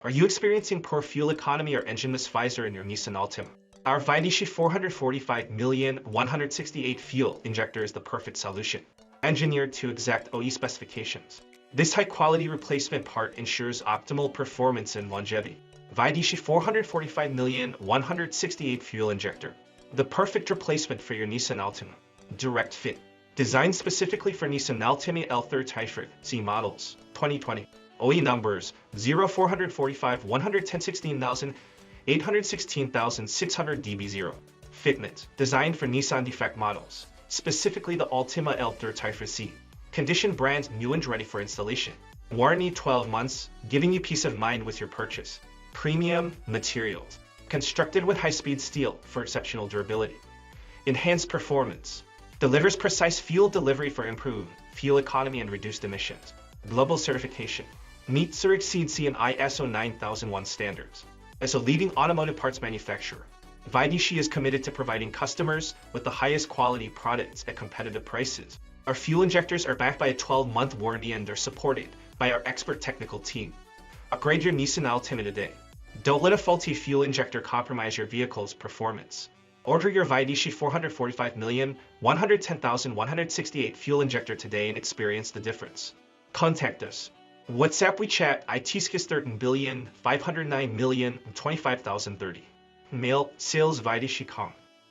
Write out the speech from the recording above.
Are you experiencing poor fuel economy or engine misfires in your Nissan Altima? Our ViDiShi 445,168 fuel injector is the perfect solution, engineered to exact OE specifications. This high-quality replacement part ensures optimal performance and longevity. ViDiShi 445,168 fuel injector, the perfect replacement for your Nissan Altima. Direct fit. Designed specifically for Nissan Altima L3 Type C models, 2020. OE numbers 0445 110 816,600 dB0. Fitment. Designed for Nissan defect models, specifically the Altima L3 Type C. Condition brand new and ready for installation. Warranty 12 months, giving you peace of mind with your purchase. Premium materials. Constructed with high-speed steel for exceptional durability. Enhanced performance. Delivers precise fuel delivery for improved fuel economy and reduced emissions. Global certification. Meets or exceeds CE and ISO9001 standards. As a leading automotive parts manufacturer, ViDiShi is committed to providing customers with the highest quality products at competitive prices. Our fuel injectors are backed by a 12-month warranty and are supported by our expert technical team. Upgrade your Nissan Altima today. Don't let a faulty fuel injector compromise your vehicle's performance. Order your ViDiShi 445,110,168 fuel injector today and experience the difference. Contact us. WhatsApp, WeChat, IT 509,025,030. Mail, sales, ViDiShi.com.